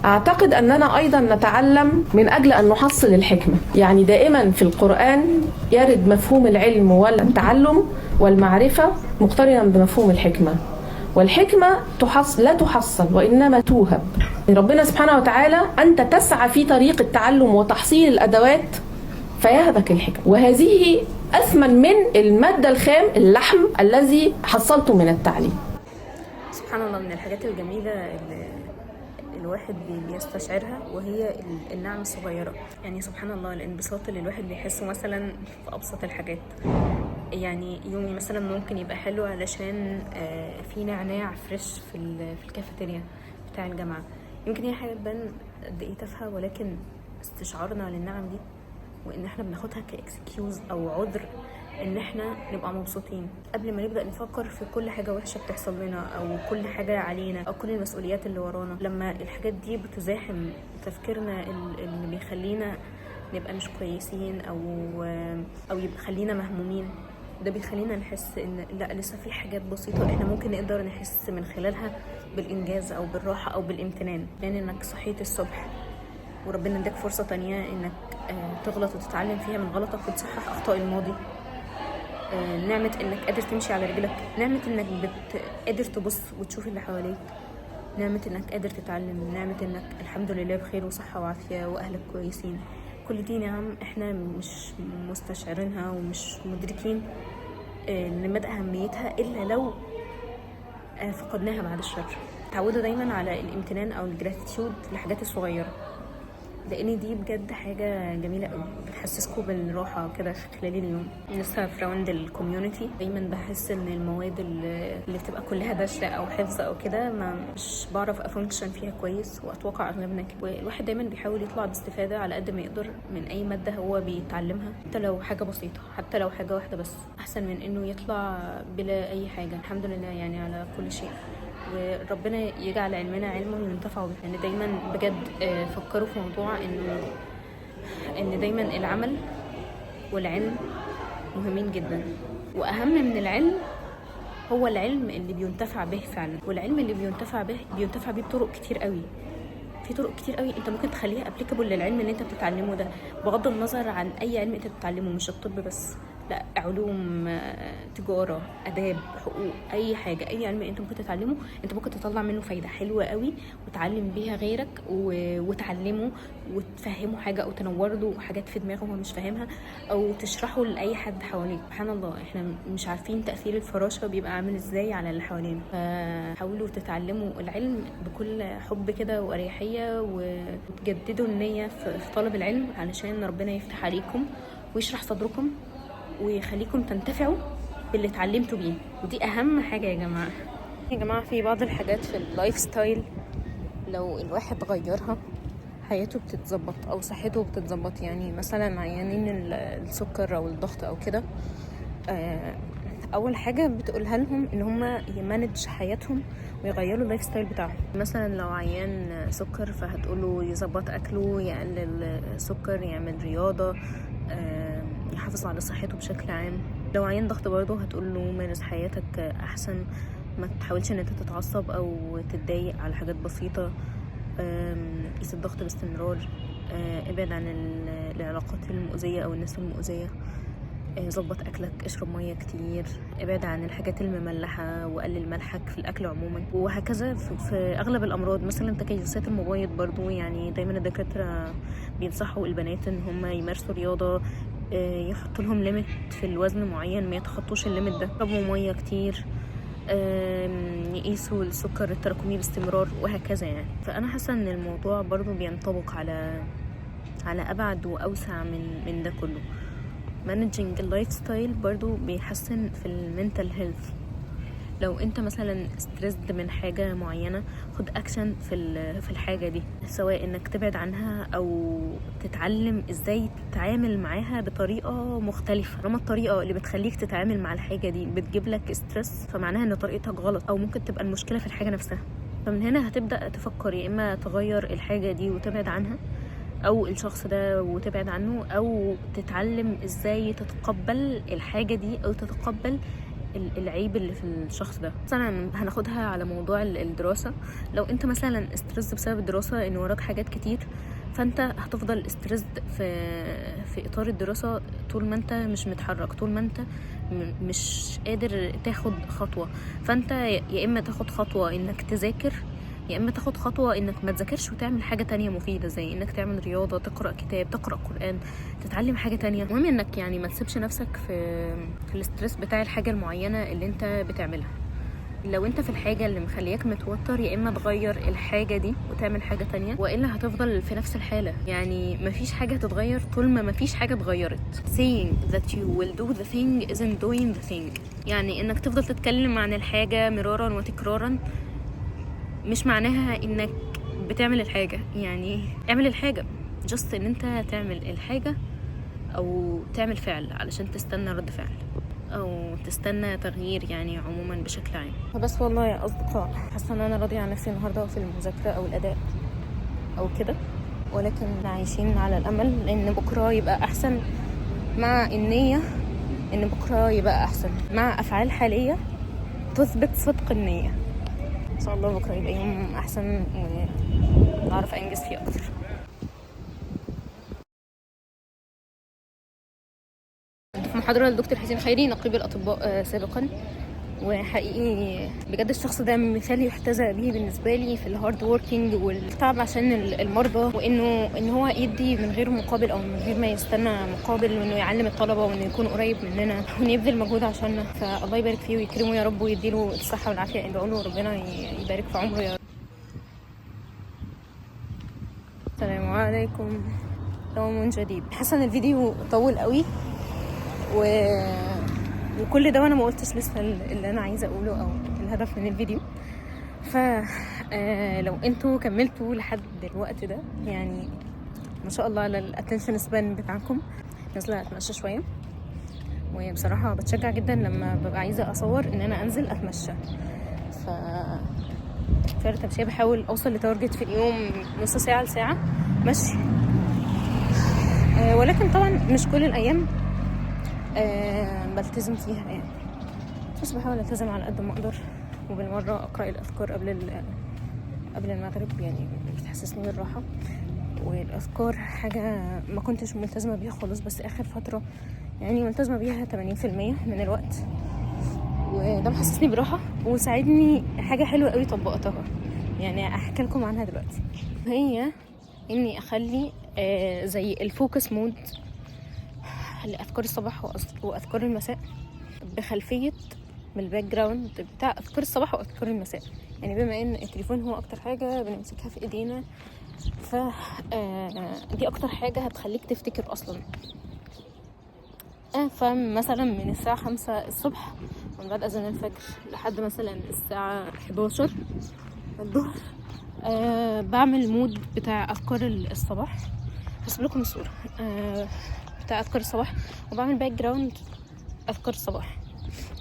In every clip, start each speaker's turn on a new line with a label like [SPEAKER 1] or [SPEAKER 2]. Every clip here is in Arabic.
[SPEAKER 1] أعتقد أننا أيضا نتعلم من أجل أن نحصل الحكمة. يعني دائما في القرآن يرد مفهوم العلم والتعلم والمعرفة مقترنا بمفهوم الحكمة، والحكمة لا تحصل وإنما توهب. ربنا سبحانه وتعالى أنت تسعى في طريق التعلم وتحصيل الأدوات فيهبك الحكمة، وهذه أثمن من المادة الخام اللحم الذي حصلته من التعليم.
[SPEAKER 2] سبحان الله، من الحاجات الجميلة اللي الواحد بيستشعرها وهي النعم الصغيرة. يعني سبحان الله الانبساط اللي الواحد بيحسه مثلا في أبسط الحاجات. يعني يومي مثلا ممكن يبقى حلو علشان في نعناع فريش في الكافيتيريا بتاع الجامعة. يمكن هي حاجة تبان قد ايه تافهة، ولكن استشعارنا للنعم دي وان احنا بناخدها كاكسكيوز او عذر ان احنا نبقى مبسوطين قبل ما نبدأ نفكر في كل حاجة وحشة بتحصل لنا او كل حاجة علينا او كل المسؤوليات اللي ورانا. لما الحاجات دي بتزاحم تفكيرنا اللي بيخلينا نبقى مش كويسين او يبقى خلينا مهمومين، ده بيخلينا نحس ان لا، لسه في حاجات بسيطة احنا ممكن نقدر نحس من خلالها بالانجاز او بالراحة او بالامتنان. لان انك صحيت الصبح وربنا اداك فرصة تانية انك تغلط وتتعلم فيها من غلطك وتصحح اخطاء الماضي. نعمة انك قادر تمشي على رجلك، نعمة انك قادر تبص وتشوف اللي حواليك، نعمة انك قادر تتعلم، نعمة انك الحمد لله بخير وصحة وعافية واهلك كويسين. كل دي نعم احنا مش مستشعرينها ومش مدركين لمدى اهميتها الا لو فقدناها بعد الشر. تعودوا دايما على الامتنان او الجراتيتيود للحاجات الصغيرة، لان دي بجد حاجه جميله قوي بتحسسكم بالراحه كده خلال اليوم. لسه في راوند الكوميونتي دايما بحس ان المواد اللي بتبقى كلها دش او حفظ او كده مش بعرف افانكشن فيها كويس، واتوقع اغلبنا كده. والواحد دايما بيحاول يطلع باستفاده على قد ما يقدر من اي ماده هو بيتعلمها، حتى لو حاجه بسيطه، حتى لو حاجه واحده بس، احسن من انه يطلع بلا اي حاجه. الحمد لله يعني على كل شيء، وربنا يجعل علمنا علما ينتفع به. يعني دايما بجد فكروا في موضوع ان دايما العمل والعلم مهمين جدا، واهم من العلم هو العلم اللي بينتفع به فعلا. والعلم اللي بينتفع به بطرق كتير قوي، في طرق كتير قوي انت ممكن تخليها ابليكابل للعلم اللي انت بتتعلمه ده، بغض النظر عن اي علم انت بتتعلمه، مش الطب بس، لا، علوم، تجارة، آداب، حقوق، أي حاجة، أي علم أنت ممكن تتعلمه أنت ممكن تطلع منه فايدة حلوة قوي وتعلم بيها غيرك وتعلمه وتفهمه حاجة أو تنور له حاجات في دماغه هو مش فاهمها، أو تشرحه لأي حد حواليك. سبحان الله احنا مش عارفين تأثير الفراشة بيبقى عامل ازاي على اللي حوالينا. فحاولوا تتعلموا العلم بكل حب كده وأريحية، وتجددوا النية في طلب العلم علشان ربنا يفتح عليكم ويشرح صدركم ويخليكم تنتفعوا باللي اتعلمتوا بيه. ودي اهم حاجه يا جماعه. يا جماعه في بعض الحاجات في اللايف ستايل لو الواحد غيرها حياته بتتظبط او صحته بتتظبط. يعني مثلا عيانين السكر او الضغط او كده، اول حاجه بتقولها لهم ان هم يمانج حياتهم ويغيروا اللايف ستايل بتاعهم. مثلا لو عيان سكر فهتقوله يظبط اكله، يقلل سكر، يعمل رياضه، يحافظ على صحته بشكل عام. لو عيان ضغط برضه هتقول له مارس حياتك احسن، ما تحاولش ان انت تتعصب او تتضايق على حاجات بسيطه، قيس الضغط باستمرار، ابعد عن العلاقات المؤذيه او الناس المؤذيه، ظبط اكلك، اشرب ميه كتير، ابعد عن الحاجات المملحه وقلل ملحك في الاكل عموما. وهكذا في اغلب الامراض. مثلا تكيسات المبيض برضو، يعني دايما الدكاتره بينصحوا البنات ان هم يمارسوا رياضه، يحطوا لهم ليميت في الوزن معين ما يتخطوش الليميت ده، يشربوا ميه كتير، يقيسوا السكر التراكمي باستمرار، وهكذا. يعني فانا حاسه ان الموضوع برضو بينطبق على ابعد واوسع من ده كله. مانجينج اللايف ستايل برضو بيحسن في المنتال هيلث. لو انت مثلا ستريسد من حاجه معينه، خد اكشن في الحاجه دي، سواء انك تبعد عنها او تتعلم ازاي تتعامل معاها بطريقه مختلفه. لما الطريقه اللي بتخليك تتعامل مع الحاجه دي بتجيب لك ستريس، فمعناها ان طريقتك غلط، او ممكن تبقى المشكله في الحاجه نفسها. فمن هنا هتبدا تفكر يا اما تغير الحاجه دي وتبعد عنها، او الشخص ده وتبعد عنه، او تتعلم ازاي تتقبل الحاجه دي او تتقبل العيب اللي في الشخص ده. مثلا هناخدها على موضوع الدراسة. لو انت مثلا استرس بسبب الدراسة ان وراك حاجات كتير، فانت هتفضل استرس في اطار الدراسة طول ما انت مش متحرك، طول ما انت مش قادر تاخد خطوة. فانت يا اما تاخد خطوة انك تذاكر، يا اما تاخد خطوة انك ما تذاكرش وتعمل حاجة تانية مفيدة، زي انك تعمل رياضة، تقرأ كتاب، تقرأ قرآن، تتعلم حاجة تانية. المهم انك يعني ما تسيبش نفسك في الاسترس بتاع الحاجة المعينة اللي انت بتعملها. لو انت في الحاجة اللي مخليك متوتر، يا اما تغير الحاجة دي وتعمل حاجة تانية، والا هتفضل في نفس الحالة. يعني مفيش حاجة هتتغير طول ما مفيش حاجة اتغيرت. saying that you will do the thing isn't doing the thing. يعني انك تفضل تتكلم عن الحاجة مرارا وتكرارا مش معناها انك بتعمل الحاجة. يعني اعمل الحاجة، just ان انت تعمل الحاجة او تعمل فعل علشان تستنى رد فعل او تستنى تغيير، يعني عموما بشكل عام. فبس والله يا اصدقاء، حاسه ان انا راضيه عن نفسي النهارده في المذاكره او الاداء او كده، ولكن عايشين على الامل ان بكره يبقى احسن، مع النيه ان بكره يبقى احسن، مع افعال حاليه تثبت صدق النيه. ان شاء الله بكره يبقى يوم احسن واعرف انجز فيه اكتر. في محاضرة للدكتور حسين خيري نقيب الأطباء سابقا، وحقيقي بجد الشخص ده مثال يحتذى به بالنسبة لي في الهارد ووركينج والتعب عشان المرضى، وإن هو يدي من غير مقابل أو من غير ما يستنى مقابل، وإنه يعلم الطلبة وإنه يكون قريب مننا وإنه يبذل مجهود عشاننا. فالله يبارك فيه ويكرمه يا رب ويديله الصحة والعافية. ادعوا له ربنا يبارك في عمره يا رب. السلام عليكم، يوم جديد. حاسة إن الفيديو طول قوي وكل ده وانا ما قلتش لسه اللي انا عايزه اقوله او الهدف من الفيديو. لو انتوا كملتوا لحد الوقت ده، يعني ما شاء الله على الاتنشن سبان بتاعكم. نازله اتمشى شويه، وبصراحه بتشجع جدا لما ببقى عايزه اصور ان انا انزل اتمشى. في التمشيه بحاول اوصل لتارجت في اليوم نص ساعه لساعه مشي، ولكن طبعا مش كل الايام بلتزم فيها يعني، بس بحاول التزم على قد ما اقدر. وبالمره اقرا الاذكار قبل المغرب، يعني بتحسسني بالراحه. والاذكار حاجه ما كنتش ملتزمه بيها خالص، بس اخر فتره يعني ملتزمه بيها 80% من الوقت، وده محسسني براحه وساعدني. حاجه حلوه قوي طبقتها، يعني احكي لكم عنها دلوقتي. هي اني اخلي زي الفوكس مود لأذكار الصباح وأذكار المساء بخلفية من الباك جراوند بتاع أذكار الصباح وأذكار المساء. يعني بما إن التليفون هو أكتر حاجة بنمسكها في إيدينا، دي أكتر حاجة هتخليك تفتكر أصلا. فمثلا من الساعة 5 الصبح من بعد أذان الفجر لحد مثلا الساعة 11 الظهر بعمل مود بتاع أذكار الصباح. هسيب لكم الصورة بتاع أذكار الصباح، وبعمل باك جراوند أذكار الصباح.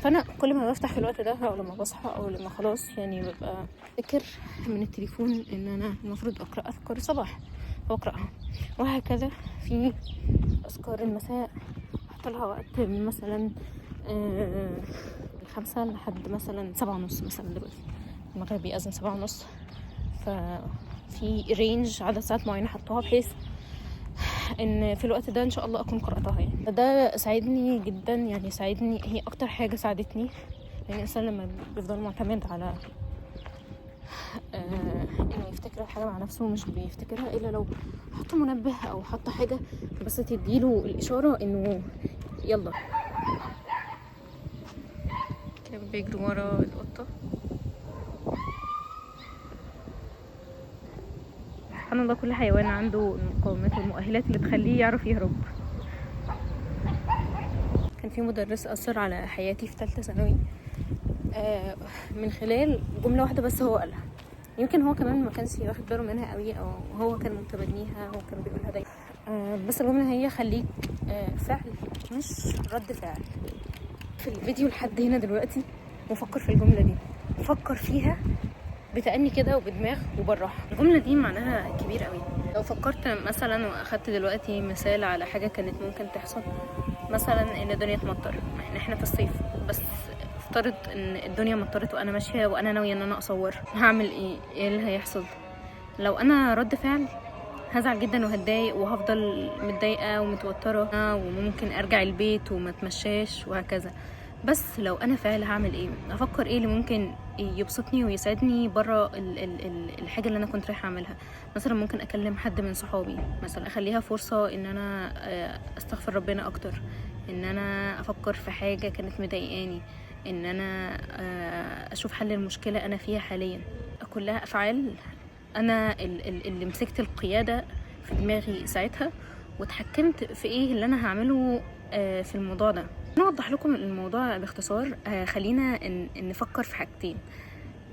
[SPEAKER 2] فأنا كل ما بفتح في الوقت ده أو لما بصحى أو لما خلاص يعني ببقى فكر من التليفون إن أنا المفروض أقرأ أذكار الصباح وأقرأها، وهكذا في أذكار المساء أحط لها وقت من مثلا 5 لحد مثلا 7:30. مثلا دلوقتي المغرب بيأذن 7:30، ففي رينج عدد ساعات معينة حطوها بحيث ان في الوقت ده ان شاء الله اكون قرأتها. يعني ده ساعدني جدا، يعني ساعدني، هي اكتر حاجة ساعدتني. لان الانسان لما بيفضل معتمد على انه يفتكر الحاجة مع نفسه مش بيفتكرها الا لو حط منبه او حط حاجة بس تديله الاشارة انه يلا. كده بيجروا ورا القطة. سبحان الله، كل حيوان عنده المقومات والمؤهلات اللي تخليه يعرف يهرب. كان في مدرس أثر على حياتي في 3 ثانوي من خلال جملة واحدة بس هو قالها. يمكن هو كمان ما كانش واخد باله منها قوي، او هو كان متبنيها، هو كان بيقولها دايما. بس الجملة هي خليك فعل مش رد فعل. في الفيديو لحد هنا دلوقتي وفكر في الجملة دي، فكر فيها بتأني كده وبدماغ وبالراحة. الجملة دي معناها كبير قوي. لو فكرت مثلا واخدت دلوقتي مثال على حاجة كانت ممكن تحصل، مثلا ان الدنيا تمطر، احنا في الصيف، بس نفترض ان الدنيا مطرت وانا ماشيه وانا ناويه ان انا اصور، هعمل ايه اللي هيحصل؟ لو انا رد فعل هزعل جدا وهتضايق وهفضل متضايقه ومتوتره، وممكن ارجع البيت وما اتمشاش وهكذا. بس لو انا فعل هعمل ايه؟ افكر ايه اللي ممكن يبسطني ويسعدني بره الحاجه اللي انا كنت رايحه اعملها. مثلا ممكن اكلم حد من صحابي، مثلا اخليها فرصه ان انا استغفر ربنا اكتر، ان انا افكر في حاجه كانت مضايقاني، ان انا اشوف حل المشكله انا فيها حاليا. كلها افعال انا اللي مسكت القياده في دماغي ساعتها واتحكمت في ايه اللي انا هعمله في الموضوع ده. نوضح لكم الموضوع باختصار. خلينا نفكر في حاجتين.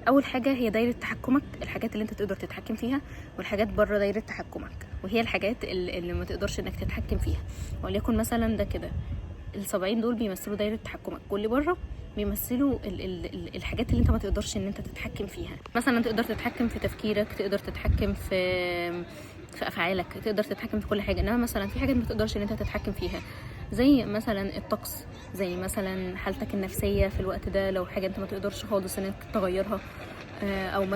[SPEAKER 2] اول حاجه هي دايره تحكمك، الحاجات اللي انت تقدر تتحكم فيها، والحاجات بره دايره تحكمك، وهي الحاجات اللي ما تقدرش انك تتحكم فيها. وليكن مثلا ده كده الصبعين دول بيمثلوا دايره تحكمك، واللي بره بيمثلوا الحاجات اللي انت ما تقدرش ان انت تتحكم فيها. مثلا تقدر تتحكم في تفكيرك، تقدر تتحكم في افعالك، تقدر تتحكم في كل حاجه. انما مثلا في حاجات ما تقدرش ان انت تتحكم فيها، زي مثلا الطقس، زي مثلا حالتك النفسيه في الوقت ده، لو حاجه انت ما تقدرش خالص انك تغيرها، او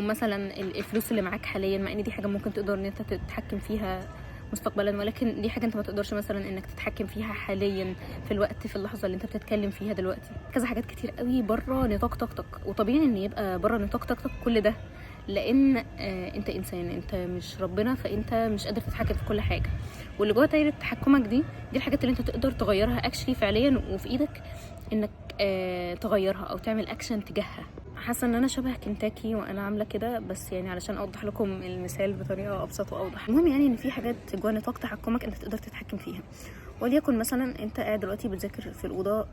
[SPEAKER 2] مثلا الفلوس اللي معاك حاليا، مع ان دي حاجه ممكن تقدر ان انت تتحكم فيها مستقبلا، ولكن دي حاجه انت ما تقدرش مثلا انك تتحكم فيها حاليا في اللحظه اللي انت بتتكلم فيها دلوقتي. كذا حاجات كتير قوي بره نطاق طاقتك، وطبيعي ان يبقى بره نطاق طاقتك كل ده، لان انت انسان، انت مش ربنا، فانت مش قادر تتحكم في كل حاجه. واللي جوه دايره تحكمك دي الحاجات اللي انت تقدر تغيرها اكشلي فعليا، وفي ايدك انك تغيرها او تعمل اكشن تجاهها. حاسه ان انا شبه كنتاكي وانا عامله كده، بس يعني علشان اوضح لكم المثال بطريقه ابسط واوضح. المهم يعني ان في حاجات جوه نطاق تحكمك انت تقدر تتحكم فيها. وليكن مثلا انت قاعد دلوقتي بتذاكر في الاوضه،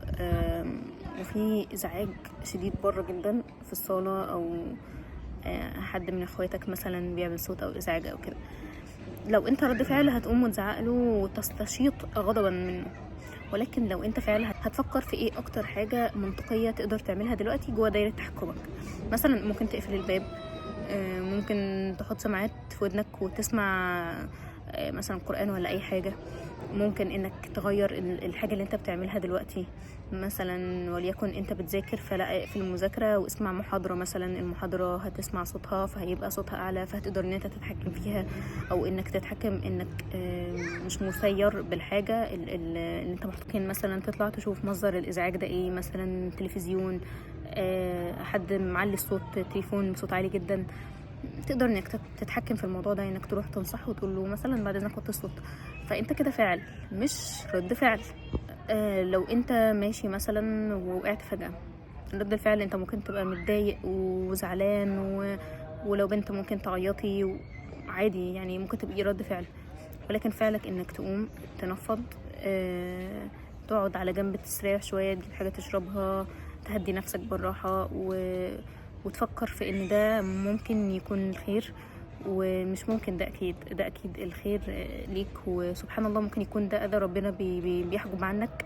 [SPEAKER 2] وفي ازعاج شديد بره جدا في الصاله، او حد من اخواتك مثلا بيعمل صوت او ازعاج او كده. لو انت رد فعل هتقوم وتزعق له وتستشيط غضبا منه، ولكن لو انت فعلا هتفكر في ايه اكتر حاجه منطقيه تقدر تعملها دلوقتي جوه دايره تحكمك. مثلا ممكن تقفل الباب، ممكن تحط سماعات في ودنك وتسمع مثلا قرآن ولا اي حاجه. ممكن انك تغير الحاجه اللي انت بتعملها دلوقتي، مثلا وليكن انت بتذاكر فلا في المذاكره واسمع محاضره، مثلا المحاضره هتسمع صوتها فهيبقى صوتها اعلى، فهتقدر ان انت تتحكم فيها، او انك تتحكم انك مش مسير بالحاجه اللي انت محتاجين. مثلا تطلع تشوف مصدر الازعاج ده ايه، مثلا تلفزيون، حد معلي الصوت، تليفون بصوت عالي جدا، تقدر انك تتحكم في الموضوع ده، انك تروح تنصحه وتقول له مثلا بعد اذنك وطي الصوت. فانت كده فعل مش رد فعل. لو انت ماشي مثلا ووقعت فجأة، رد الفعل انت ممكن تبقى متضايق وزعلان، ولو بنت ممكن تعيطي عادي، يعني ممكن تبقي رد فعل. ولكن فعلك انك تقوم تنفض، تقعد على جنب تستريح شوية، تجيب حاجة تشربها، تهدي نفسك بالراحة، وتفكر في ان ده ممكن يكون خير، ومش ممكن، ده اكيد الخير ليك. وسبحان الله ممكن يكون ده اذى ربنا بيحجب عنك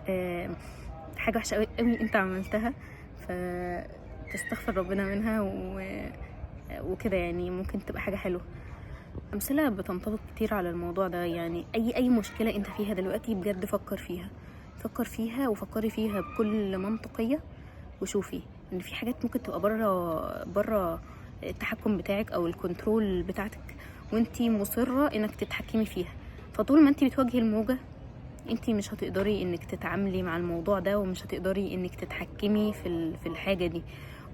[SPEAKER 2] حاجه وحشه قوي انت عملتها، فتستغفر ربنا منها وكده، يعني ممكن تبقى حاجه حلوه. امثله بتنطبق كتير على الموضوع ده. يعني اي مشكله انت فيها دلوقتي بجد فكر فيها وفكري فيها بكل منطقيه، وشوفي ان في حاجات ممكن تبقى بره التحكم بتاعك او الكنترول بتاعتك، وانتي مصرة انك تتحكمي فيها. فطول ما انتي بتواجهي الموجة انتي مش هتقدري انك تتعاملي مع الموضوع ده، ومش هتقدري انك تتحكمي في الحاجة دي.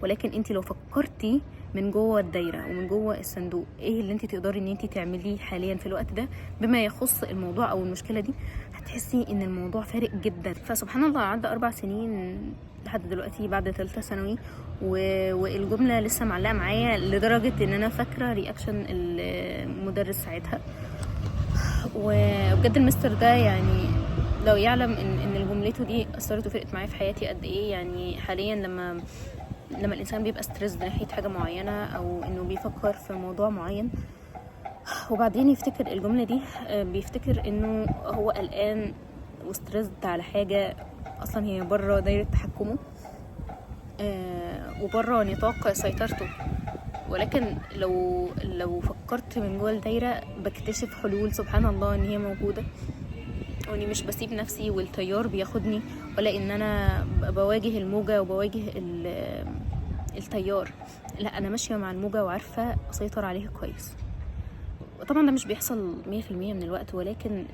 [SPEAKER 2] ولكن انتي لو فكرتي من جوه الدايرة ومن جوه الصندوق ايه اللي انتي تقدري ان انتي تعمليه حاليا في الوقت ده بما يخص الموضوع او المشكلة دي، هتحسي ان الموضوع فارق جدا. فسبحان الله عدى 4 سنين لحد دلوقتي بعد 3 ثانوي، والجملة لسه معلقة معايا لدرجة ان انا فاكرة رياكشن المدرس ساعتها. وبجد المستر ده يعني لو يعلم ان الجملته دي اثرت وفرقت معايا في حياتي قد ايه. يعني حاليا لما الانسان بيبقى ستريس ناحية حاجة معينة، او انه بيفكر في موضوع معين وبعدين يفتكر الجملة دي، بيفتكر انه هو قلقان وستريس على حاجة اصلا هي بره دايرة تحكمه وبره نطاق سيطرته. ولكن لو فكرت من جوه الدايرة بكتشف حلول سبحان الله ان هي موجودة. واني مش بسيب نفسي والتيار بياخدني، ولا ان انا بواجه الموجة وبواجه التيار. لا، انا ماشية مع الموجة وعارفة اسيطر عليها كويس. طبعا ده مش بيحصل 100% من الوقت، ولكن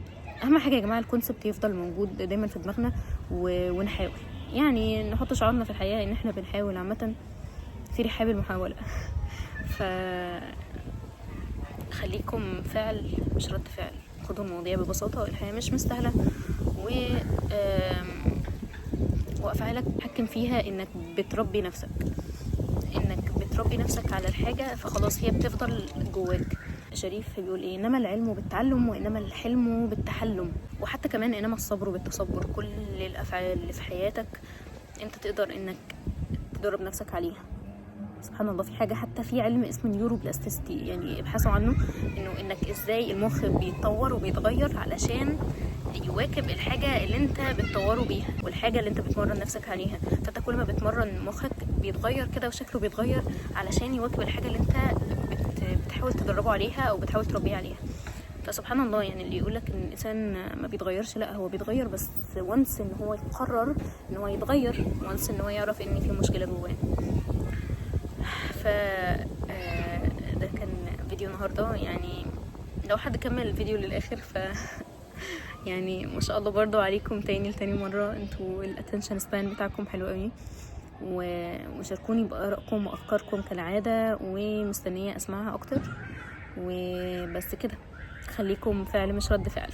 [SPEAKER 2] اهم حاجة يا جماعة الكونسبت يفضل موجود دايما في دماغنا ونحاول، يعني نحط شعارنا في الحياة ان احنا بنحاول عامة في رحاب المحاولة. خليكم فعل مش رد فعل، خدوا المواضيع ببساطة، الحياة مش مستاهلة، وأفعالك تحكم فيها انك بتربي نفسك، على الحاجة، فخلاص هي بتفضل جواك. شريف بيقول ايه؟ انما العلم بالتعلم، وانما الحلم بالتحلم، وحتى كمان انما الصبر بالتصبر. كل الافعال اللي في حياتك انت تقدر انك تدرب نفسك عليها. سبحان الله، في حاجة حتى في علم اسمه نيوروبلاستيستي، يعني ابحثوا عنه، انك ازاي المخ بيتطور وبيتغير علشان يواكب الحاجة اللي انت بتطوره بيها والحاجة اللي انت بتمرن نفسك عليها. فانت كل ما بتمرن مخك بيتغير كده وشكله بيتغير علشان يواكب الحاجة اللي انت بتحاول تدربه عليها او بتحاول تربيه عليها. فسبحان الله، يعني اللي يقولك ان الانسان ما بيتغيرش، لا هو بيتغير، بس وانس ان هو يقرر ان هو يتغير، وانس ان هو يعرف ان في مشكلة جواه. ده كان فيديو النهاردة. يعني لو حد كمل الفيديو للآخر يعني ما شاء الله برضو عليكم تاني مرة، انتوا الاتنشن سبان بتاعكم حلو قوي، وشاركوني بآرائكم وأفكاركم كالعادة، ومستنية أسمعها أكتر. وبس كده، خليكم فعل مش رد فعل.